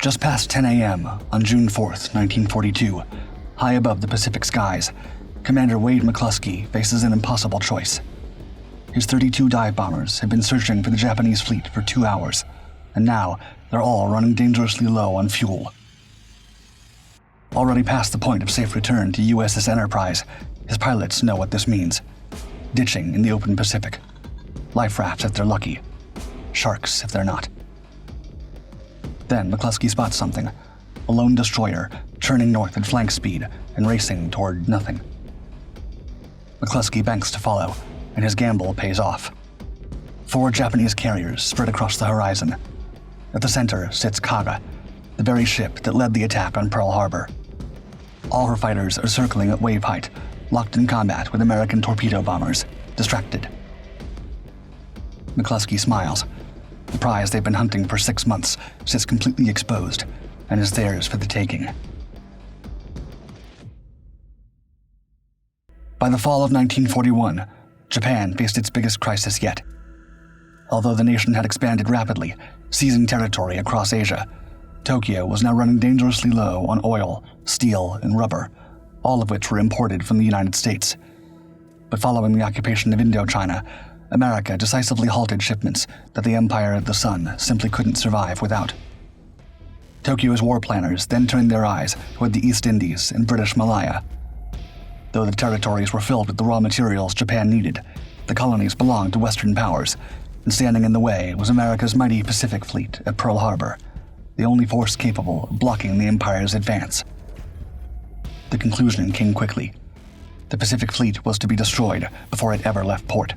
Just past 10 a.m. on June 4th, 1942, high above the Pacific skies, Commander Wade McClusky faces an impossible choice. His 32 dive bombers had been searching for the Japanese fleet for 2 hours, and now they're all running dangerously low on fuel. Already past the point of safe return to USS Enterprise, his pilots know what this means. Ditching in the open Pacific. Life rafts if they're lucky. Sharks if they're not. Then McClusky spots something. A lone destroyer, churning north at flank speed and racing toward nothing. McClusky banks to follow, and his gamble pays off. 4 Japanese carriers spread across the horizon. At the center sits Kaga, the very ship that led the attack on Pearl Harbor. All her fighters are circling at wave height, locked in combat with American torpedo bombers, distracted. McClusky smiles. The prize they've been hunting for 6 months sits completely exposed and is theirs for the taking. By the fall of 1941, Japan faced its biggest crisis yet. Although the nation had expanded rapidly, seizing territory across Asia, Tokyo was now running dangerously low on oil, steel, and rubber, all of which were imported from the United States. But following the occupation of Indochina, America decisively halted shipments that the Empire of the Sun simply couldn't survive without. Tokyo's war planners then turned their eyes toward the East Indies and British Malaya. Though the territories were filled with the raw materials Japan needed, the colonies belonged to Western powers, and standing in the way was America's mighty Pacific Fleet at Pearl Harbor, the only force capable of blocking the Empire's advance. The conclusion came quickly. The Pacific Fleet was to be destroyed before it ever left port.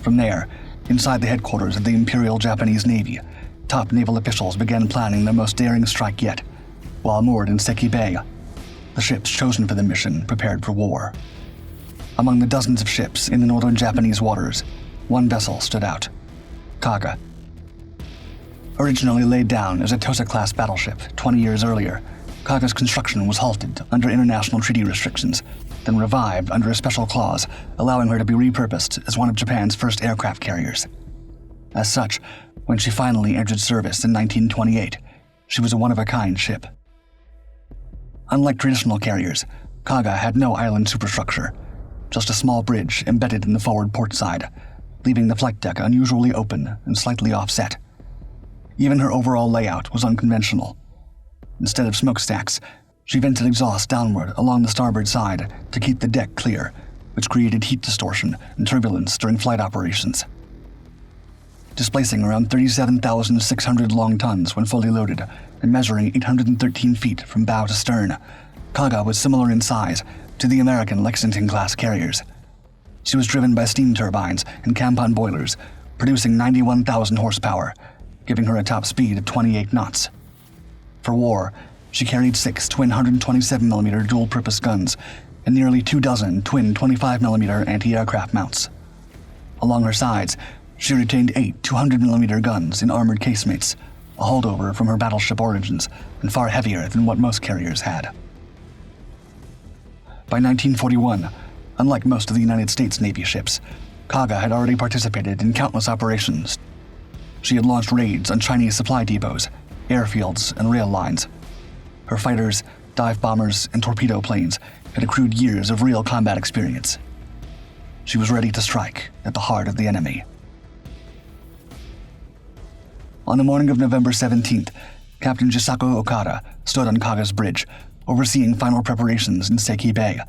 From there, inside the headquarters of the Imperial Japanese Navy, top naval officials began planning their most daring strike yet, while moored in Seki Bay, the ships chosen for the mission prepared for war. Among the dozens of ships in the northern Japanese waters, one vessel stood out, Kaga. Originally laid down as a Tosa-class battleship 20 years earlier, Kaga's construction was halted under international treaty restrictions, then revived under a special clause allowing her to be repurposed as one of Japan's first aircraft carriers. As such, when she finally entered service in 1928, she was a one-of-a-kind ship. Unlike traditional carriers, Kaga had no island superstructure, just a small bridge embedded in the forward port side, leaving the flight deck unusually open and slightly offset. Even her overall layout was unconventional. Instead of smokestacks, she vented exhaust downward along the starboard side to keep the deck clear, which created heat distortion and turbulence during flight operations. Displacing around 37,600 long tons when fully loaded and measuring 813 feet from bow to stern, Kaga was similar in size to the American Lexington-class carriers. She was driven by steam turbines and Campan boilers, producing 91,000 horsepower, giving her a top speed of 28 knots. For war, she carried 6 twin 127mm dual-purpose guns and nearly 24 twin 25mm anti-aircraft mounts. Along her sides, she retained 8 200mm guns in armored casemates, a holdover from her battleship origins and far heavier than what most carriers had. By 1941, unlike most of the United States Navy ships, Kaga had already participated in countless operations. She had launched raids on Chinese supply depots, airfields, and rail lines. Her fighters, dive bombers, and torpedo planes had accrued years of real combat experience. She was ready to strike at the heart of the enemy. On the morning of November 17th, Captain Jisaku Okada stood on Kaga's bridge, overseeing final preparations in Seki Bay.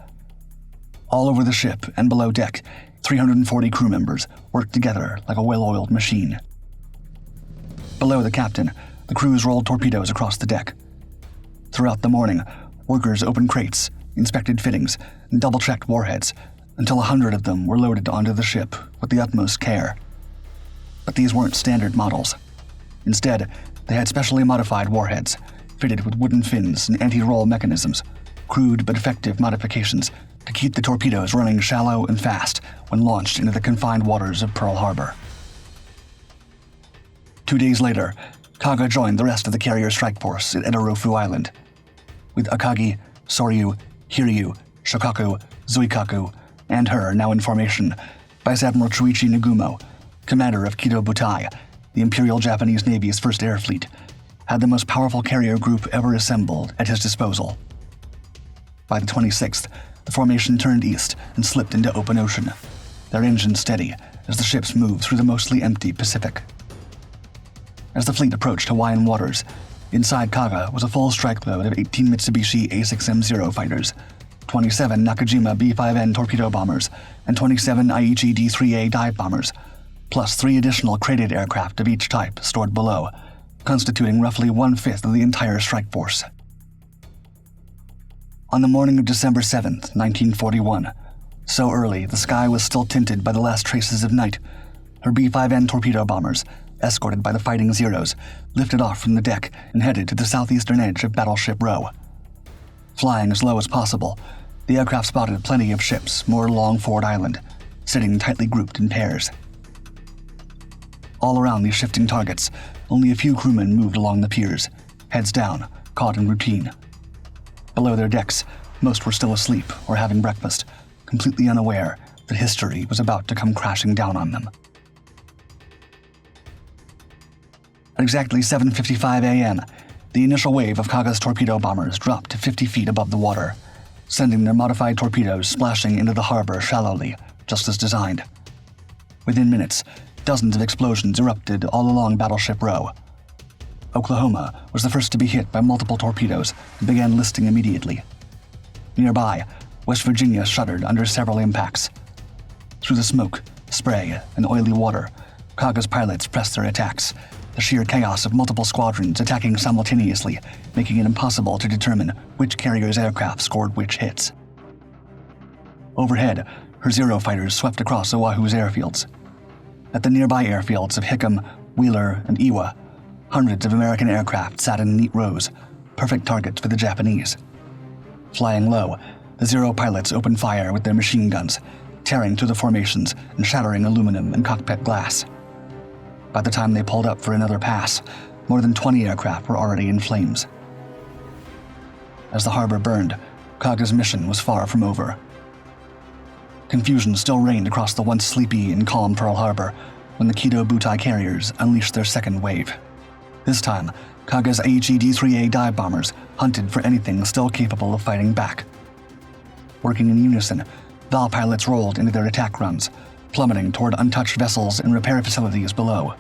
All over the ship and below deck, 340 crew members worked together like a well-oiled machine. Below the captain, the crews rolled torpedoes across the deck. Throughout the morning, workers opened crates, inspected fittings, and double-checked warheads, until 100 of them were loaded onto the ship with the utmost care. But these weren't standard models. Instead, they had specially modified warheads, fitted with wooden fins and anti-roll mechanisms, crude but effective modifications to keep the torpedoes running shallow and fast when launched into the confined waters of Pearl Harbor. 2 days later, Kaga joined the rest of the carrier strike force at Edarofu Island. With Akagi, Soryu, Hiryu, Shokaku, Zuikaku, and her now in formation, Vice Admiral Chuichi Nagumo, commander of Kido Butai, the Imperial Japanese Navy's first air fleet, had the most powerful carrier group ever assembled at his disposal. By the 26th, the formation turned east and slipped into open ocean, their engines steady as the ships moved through the mostly empty Pacific. As the fleet approached Hawaiian waters, inside Kaga was a full strike load of 18 Mitsubishi A6M0 fighters, 27 Nakajima B5N torpedo bombers, and 27 Aichi D3A dive bombers, plus 3 additional crated aircraft of each type stored below, constituting roughly 1/5 of the entire strike force. On the morning of December 7th, 1941, so early the sky was still tinted by the last traces of night, her B5N torpedo bombers, escorted by the Fighting Zeros, lifted off from the deck and headed to the southeastern edge of Battleship Row. Flying as low as possible, the aircraft spotted plenty of ships moored along Ford Island, sitting tightly grouped in pairs. All around these shifting targets, only a few crewmen moved along the piers, heads down, caught in routine. Below their decks, most were still asleep or having breakfast, completely unaware that history was about to come crashing down on them. At exactly 7:55 a.m., the initial wave of Kaga's torpedo bombers dropped to 50 feet above the water, sending their modified torpedoes splashing into the harbor shallowly, just as designed. Within minutes, dozens of explosions erupted all along Battleship Row. Oklahoma was the first to be hit by multiple torpedoes and began listing immediately. Nearby, West Virginia shuddered under several impacts. Through the smoke, spray, and oily water, Kaga's pilots pressed their attacks, the sheer chaos of multiple squadrons attacking simultaneously, making it impossible to determine which carrier's aircraft scored which hits. Overhead, her Zero fighters swept across Oahu's airfields. At the nearby airfields of Hickam, Wheeler, and Iwa, hundreds of American aircraft sat in neat rows, perfect targets for the Japanese. Flying low, the Zero pilots opened fire with their machine guns, tearing through the formations and shattering aluminum and cockpit glass. By the time they pulled up for another pass, more than 20 aircraft were already in flames. As the harbor burned, Kaga's mission was far from over. Confusion still reigned across the once sleepy and calm Pearl Harbor when the Kido Butai carriers unleashed their second wave. This time, Kaga's Aichi D3A dive bombers hunted for anything still capable of fighting back. Working in unison, Val pilots rolled into their attack runs, plummeting toward untouched vessels and repair facilities below.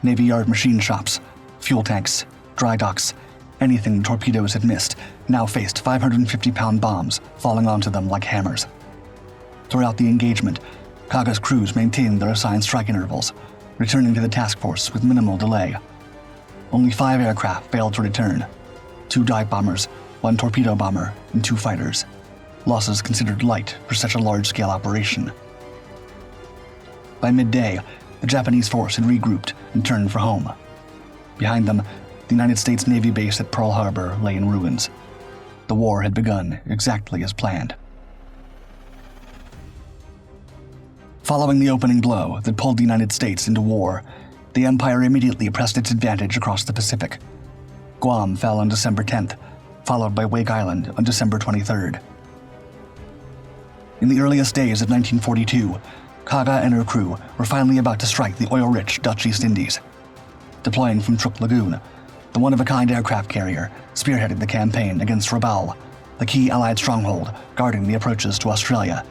Navy Yard machine shops, fuel tanks, dry docks, anything the torpedoes had missed now faced 550-pound bombs falling onto them like hammers. Throughout the engagement, Kaga's crews maintained their assigned strike intervals, returning to the task force with minimal delay. Only 5 aircraft failed to return: 2 dive bombers, 1 torpedo bomber, and 2 fighters. Losses considered light for such a large-scale operation. By midday, the Japanese force had regrouped and turned for home. Behind them, the United States Navy base at Pearl Harbor lay in ruins. The war had begun exactly as planned. Following the opening blow that pulled the United States into war, the Empire immediately pressed its advantage across the Pacific. Guam fell on December 10th, followed by Wake Island on December 23rd. In the earliest days of 1942, Kaga and her crew were finally about to strike the oil-rich Dutch East Indies. Deploying from Truk Lagoon, the one-of-a-kind aircraft carrier spearheaded the campaign against Rabaul, the key Allied stronghold guarding the approaches to Australia,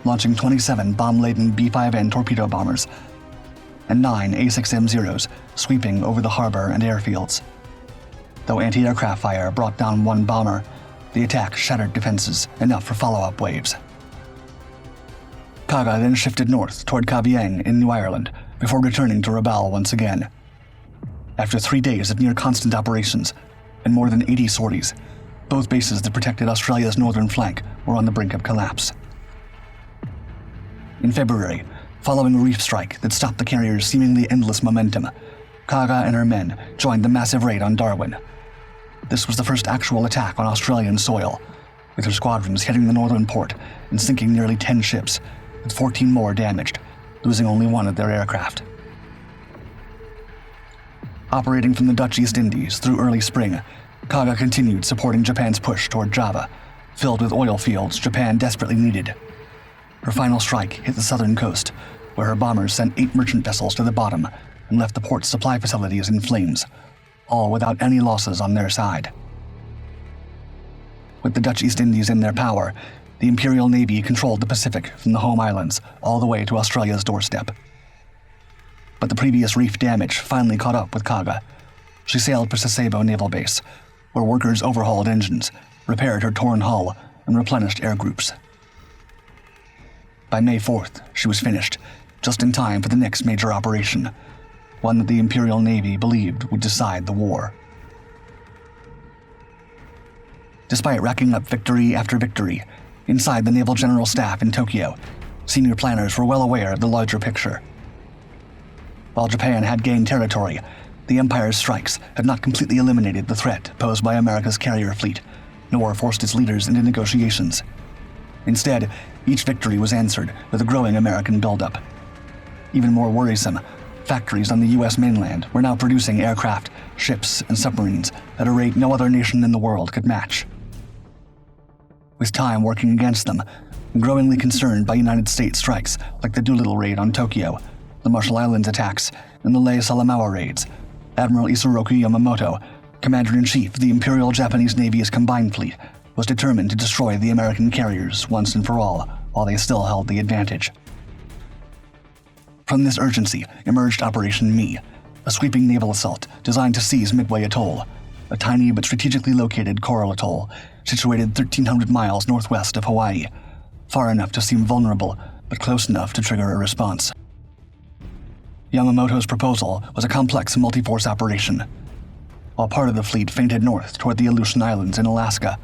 launching 27 bomb-laden B5N torpedo bombers and 9 A6M0s sweeping over the harbor and airfields. Though anti-aircraft fire brought down 1 bomber, the attack shattered defenses enough for follow-up waves. Kaga then shifted north toward Kavieng in New Ireland before returning to Rabaul once again. After 3 days of near-constant operations and more than 80 sorties, both bases that protected Australia's northern flank were on the brink of collapse. In February, following a reef strike that stopped the carrier's seemingly endless momentum, Kaga and her men joined the massive raid on Darwin. This was the first actual attack on Australian soil, with her squadrons hitting the northern port and sinking nearly 10 ships, with 14 more damaged, losing only 1 of their aircraft. Operating from the Dutch East Indies through early spring, Kaga continued supporting Japan's push toward Java, filled with oil fields Japan desperately needed. Her final strike hit the southern coast, where her bombers sent 8 merchant vessels to the bottom and left the port's supply facilities in flames, all without any losses on their side. With the Dutch East Indies in their power, the Imperial Navy controlled the Pacific from the home islands all the way to Australia's doorstep. But the previous reef damage finally caught up with Kaga. She sailed for Sasebo Naval Base, where workers overhauled engines, repaired her torn hull, and replenished air groups. By May 4th, she was finished, just in time for the next major operation, one that the Imperial Navy believed would decide the war. Despite racking up victory after victory, inside the Naval General Staff in Tokyo, senior planners were well aware of the larger picture. While Japan had gained territory, the Empire's strikes had not completely eliminated the threat posed by America's carrier fleet, nor forced its leaders into negotiations. Instead, each victory was answered with a growing American buildup. Even more worrisome, factories on the U.S. mainland were now producing aircraft, ships, and submarines at a rate no other nation in the world could match. With time working against them, and growingly concerned by United States strikes like the Doolittle raid on Tokyo, the Marshall Islands attacks, and the Lei Salamaua raids, Admiral Isoroku Yamamoto, Commander-in-Chief of the Imperial Japanese Navy's combined fleet, was determined to destroy the American carriers once and for all, while they still held the advantage. From this urgency emerged Operation Me, a sweeping naval assault designed to seize Midway Atoll, a tiny but strategically located coral atoll situated 1,300 miles northwest of Hawaii, far enough to seem vulnerable, but close enough to trigger a response. Yamamoto's proposal was a complex multi-force operation. While part of the fleet feinted north toward the Aleutian Islands in Alaska,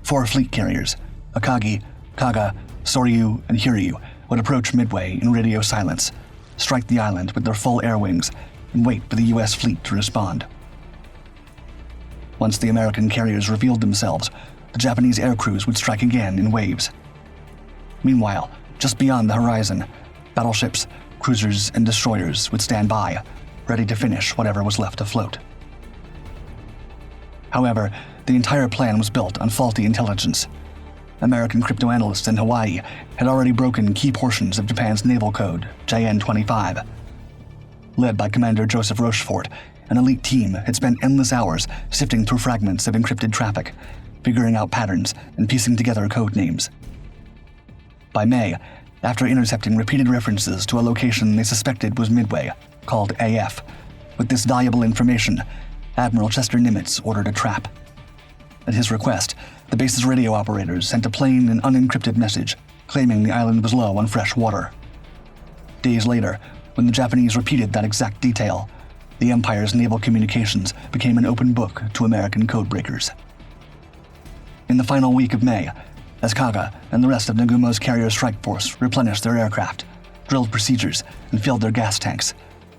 4 fleet carriers, Akagi, Kaga, Soryu, and Hiryu, would approach Midway in radio silence, strike the island with their full air wings, and wait for the U.S. fleet to respond. Once the American carriers revealed themselves, the Japanese air crews would strike again in waves. Meanwhile, just beyond the horizon, battleships, cruisers, and destroyers would stand by, ready to finish whatever was left afloat. However, the entire plan was built on faulty intelligence. American cryptoanalysts in Hawaii had already broken key portions of Japan's naval code, JN-25. Led by Commander Joseph Rochefort, an elite team had spent endless hours sifting through fragments of encrypted traffic, figuring out patterns and piecing together code names. By May, after intercepting repeated references to a location they suspected was Midway, called AF, with this valuable information, Admiral Chester Nimitz ordered a trap. At his request, the base's radio operators sent a plain and unencrypted message claiming the island was low on fresh water. Days later, when the Japanese repeated that exact detail, the Empire's naval communications became an open book to American codebreakers. In the final week of May, as Kaga and the rest of Nagumo's carrier strike force replenished their aircraft, drilled procedures, and filled their gas tanks,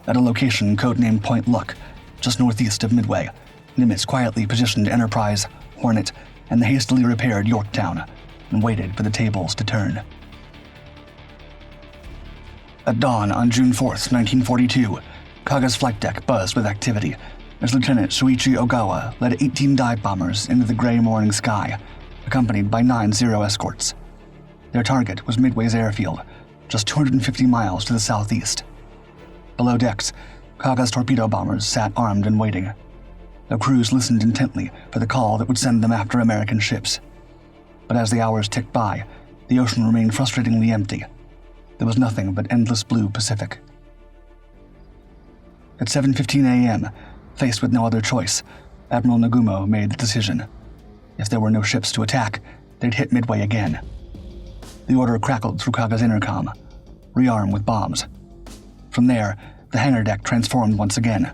at a location codenamed Point Luck, just northeast of Midway, Nimitz quietly positioned Enterprise, Hornet, and the hastily repaired Yorktown, and waited for the tables to turn. At dawn on June 4th, 1942, Kaga's flight deck buzzed with activity as Lieutenant Shuichi Ogawa led 18 dive bombers into the gray morning sky, accompanied by 9 Zero escorts. Their target was Midway's airfield, just 250 miles to the southeast. Below decks, Kaga's torpedo bombers sat armed and waiting. Their crews listened intently for the call that would send them after American ships. But as the hours ticked by, the ocean remained frustratingly empty. There was nothing but endless blue Pacific. At 7:15 a.m., faced with no other choice, Admiral Nagumo made the decision. If there were no ships to attack, they'd hit Midway again. The order crackled through Kaga's intercom. Rearm with bombs. From there, the hangar deck transformed once again.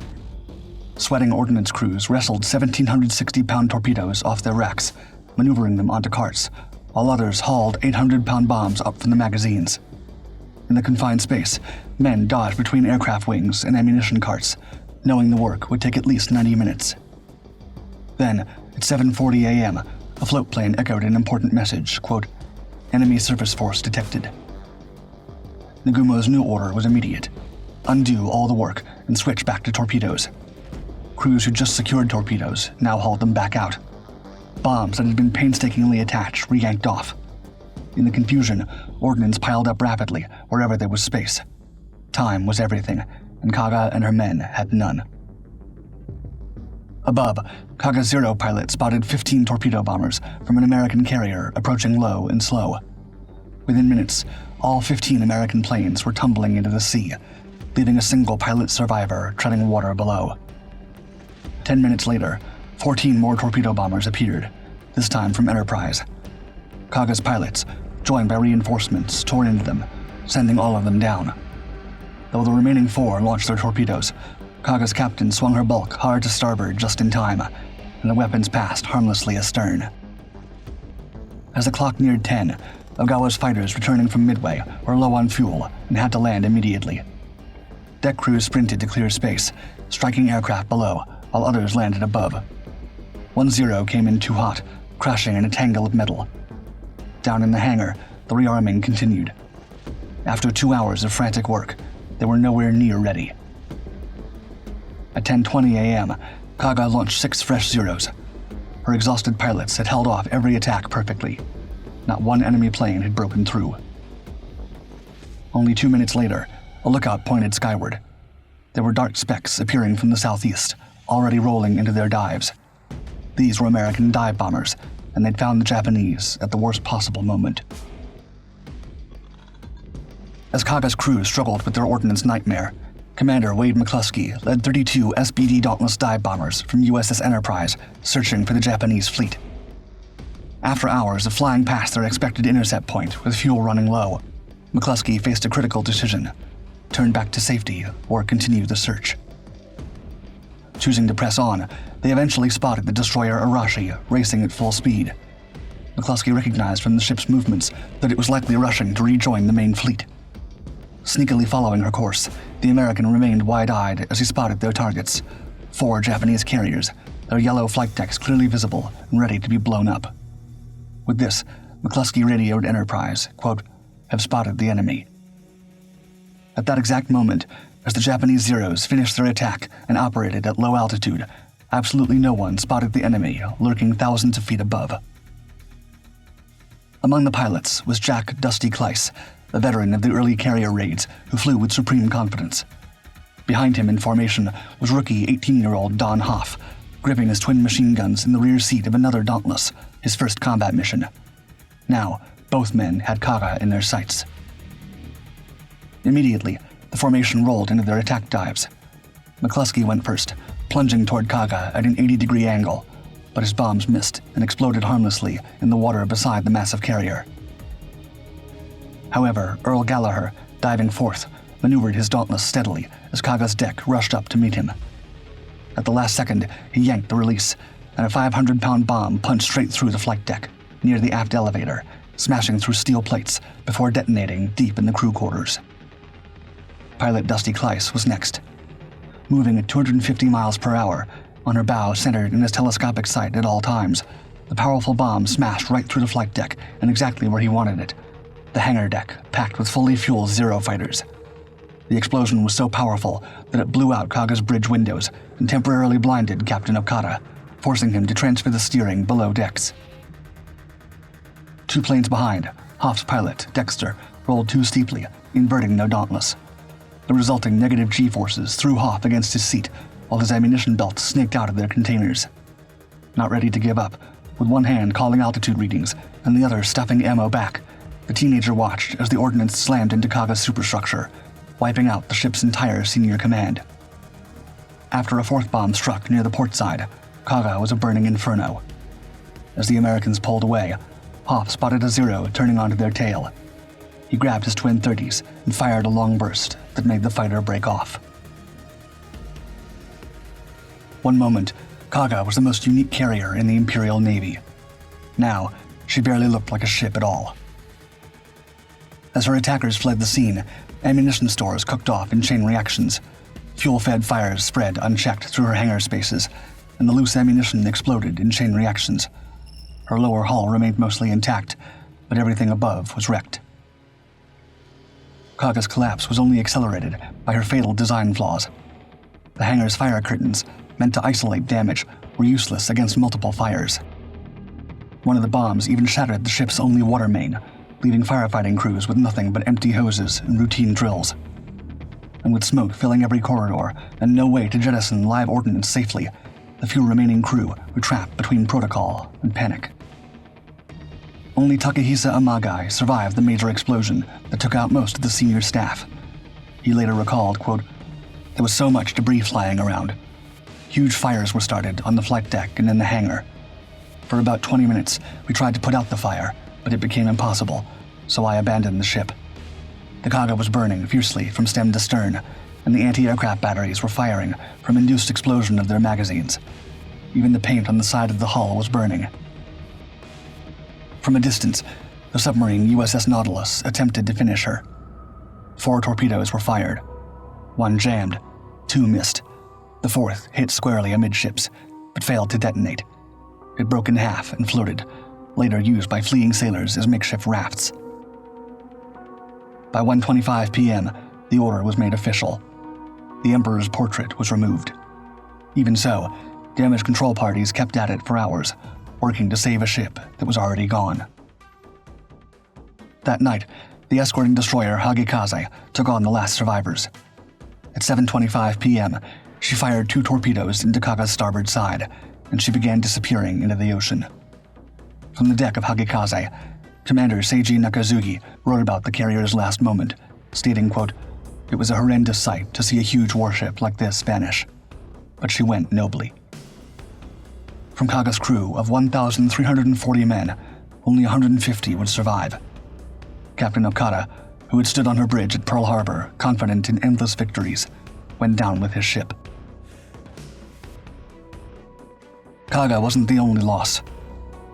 Sweating ordnance crews wrestled 1,760-pound torpedoes off their racks, maneuvering them onto carts, while others hauled 800-pound bombs up from the magazines. In the confined space, men dodged between aircraft wings and ammunition carts, knowing the work would take at least 90 minutes. Then, at 7:40 a.m., a float plane echoed an important message, quote, "Enemy surface force detected." Nagumo's new order was immediate. Undo all the work and switch back to torpedoes. Crews who just secured torpedoes now hauled them back out. Bombs that had been painstakingly attached re-yanked off. In the confusion, ordnance piled up rapidly wherever there was space. Time was everything, and Kaga and her men had none. Above, Kaga Zero pilot spotted 15 torpedo bombers from an American carrier approaching low and slow. Within minutes, all 15 American planes were tumbling into the sea, leaving a single pilot survivor treading water below. 10 minutes later, 14 more torpedo bombers appeared, this time from Enterprise. Kaga's pilots, joined by reinforcements, tore into them, sending all of them down. Though the remaining 4 launched their torpedoes, Kaga's captain swung her bulk hard to starboard just in time, and the weapons passed harmlessly astern. As the clock neared 10, Ogawa's fighters returning from Midway were low on fuel and had to land immediately. Deck crews sprinted to clear space, striking aircraft below, while others landed above. 1-0 came in too hot, crashing in a tangle of metal. Down in the hangar, the rearming continued. After 2 hours of frantic work, they were nowhere near ready. At 10:20 a.m., Kaga launched 6 fresh Zeros. Her exhausted pilots had held off every attack perfectly. Not one enemy plane had broken through. Only 2 minutes later, a lookout pointed skyward. There were dark specks appearing from the southeast, already rolling into their dives. These were American dive bombers, and they'd found the Japanese at the worst possible moment. As Kaga's crew struggled with their ordnance nightmare, Commander Wade McClusky led 32 SBD Dauntless dive bombers from USS Enterprise searching for the Japanese fleet. After hours of flying past their expected intercept point with fuel running low, McClusky faced a critical decision: turn back to safety or continue the search. Choosing to press on, they eventually spotted the destroyer Arashi racing at full speed. McClusky recognized from the ship's movements that it was likely rushing to rejoin the main fleet. Sneakily following her course, the American remained wide-eyed as he spotted their targets: 4 Japanese carriers, their yellow flight decks clearly visible and ready to be blown up. With this, McClusky radioed Enterprise, quote, "Have spotted the enemy." At that exact moment, as the Japanese Zeros finished their attack and operated at low altitude, absolutely no one spotted the enemy lurking thousands of feet above. Among the pilots was Jack Dusty Kleiss, a veteran of the early carrier raids who flew with supreme confidence. Behind him in formation was rookie 18-year-old Don Hoff, gripping his twin machine guns in the rear seat of another Dauntless, his first combat mission. Now, both men had Kaga in their sights. Immediately, the formation rolled into their attack dives. McClusky went first, plunging toward Kaga at an 80-degree angle, but his bombs missed and exploded harmlessly in the water beside the massive carrier. However, Earl Gallagher, diving fourth, maneuvered his Dauntless steadily as Kaga's deck rushed up to meet him. At the last second, he yanked the release, and a 500-pound bomb punched straight through the flight deck, near the aft elevator, smashing through steel plates before detonating deep in the crew quarters. Pilot Dusty Kleiss was next. Moving at 250 miles per hour, on her bow centered in his telescopic sight at all times, the powerful bomb smashed right through the flight deck and exactly where he wanted it: the hangar deck, packed with fully fueled Zero fighters. The explosion was so powerful that it blew out Kaga's bridge windows and temporarily blinded Captain Okada, forcing him to transfer the steering below decks. 2 planes behind, Hoff's pilot, Dexter, rolled too steeply, inverting their Dauntless. The resulting negative G-forces threw Hoff against his seat, while his ammunition belts snaked out of their containers. Not ready to give up, with one hand calling altitude readings and the other stuffing ammo back, the teenager watched as the ordnance slammed into Kaga's superstructure, wiping out the ship's entire senior command. After a 4th bomb struck near the port side, Kaga was a burning inferno. As the Americans pulled away, Hoff spotted a Zero turning onto their tail. He grabbed his twin 30s and fired a long burst that made the fighter break off. One moment, Kaga was the most unique carrier in the Imperial Navy. Now, she barely looked like a ship at all. As her attackers fled the scene, ammunition stores cooked off in chain reactions. Fuel-fed fires spread unchecked through her hangar spaces, and the loose ammunition exploded in chain reactions. Her lower hull remained mostly intact, but everything above was wrecked. Kaga's collapse was only accelerated by her fatal design flaws. The hangar's fire curtains, meant to isolate damage, were useless against multiple fires. One of the bombs even shattered the ship's only water main, leaving firefighting crews with nothing but empty hoses and routine drills. And with smoke filling every corridor and no way to jettison live ordnance safely, the few remaining crew were trapped between protocol and panic. Only Takehisa Amagai survived the major explosion that took out most of the senior staff. He later recalled, quote, "There was so much debris flying around. Huge fires were started on the flight deck and in the hangar. For about 20 minutes, we tried to put out the fire, but it became impossible, so I abandoned the ship. The Kaga was burning fiercely from stem to stern, and the anti-aircraft batteries were firing from induced explosion of their magazines. Even the paint on the side of the hull was burning." From a distance, the submarine USS Nautilus attempted to finish her. 4 torpedoes were fired. 1 jammed, 2 missed. The 4th hit squarely amidships, but failed to detonate. It broke in half and floated, later used by fleeing sailors as makeshift rafts. By 1:25 p.m., the order was made official. The Emperor's portrait was removed. Even so, damage control parties kept at it for hours, working to save a ship that was already gone. That night, the escorting destroyer Hagikaze took on the last survivors. At 7:25 p.m., she fired 2 torpedoes into Kaga's starboard side, and she began disappearing into the ocean. From the deck of Hagikaze, Commander Seiji Nakazugi wrote about the carrier's last moment, stating, quote, "It was a horrendous sight to see a huge warship like this vanish, but she went nobly." From Kaga's crew of 1,340 men, only 150 would survive. Captain Okada, who had stood on her bridge at Pearl Harbor, confident in endless victories, went down with his ship. Kaga wasn't the only loss.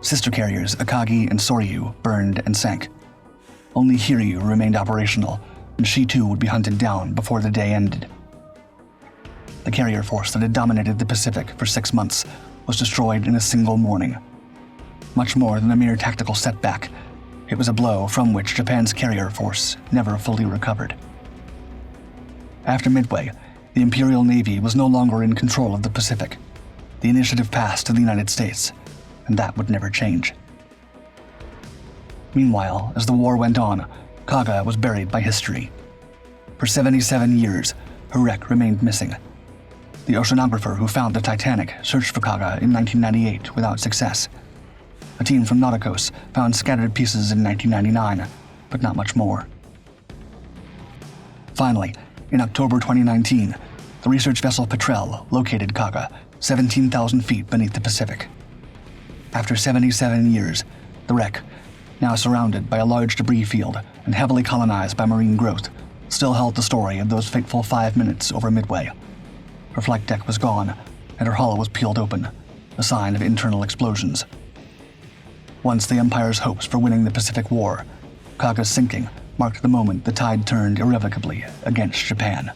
Sister carriers Akagi and Soryu burned and sank. Only Hiryu remained operational, and she too would be hunted down before the day ended. The carrier force that had dominated the Pacific for 6 months was destroyed in a single morning. Much more than a mere tactical setback, it was a blow from which Japan's carrier force never fully recovered. After Midway, the Imperial Navy was no longer in control of the Pacific. The initiative passed to the United States, and that would never change. Meanwhile, as the war went on, Kaga was buried by history. For 77 years, her wreck remained missing. The oceanographer who found the Titanic searched for Kaga in 1998 without success. A team from Nauticos found scattered pieces in 1999, but not much more. Finally, in October 2019, the research vessel Petrel located Kaga 17,000 feet beneath the Pacific. After 77 years, the wreck, now surrounded by a large debris field and heavily colonized by marine growth, still held the story of those fateful 5 minutes over Midway. Her flight deck was gone, and her hull was peeled open, a sign of internal explosions. Once the Empire's hopes for winning the Pacific War, Kaga's sinking marked the moment the tide turned irrevocably against Japan.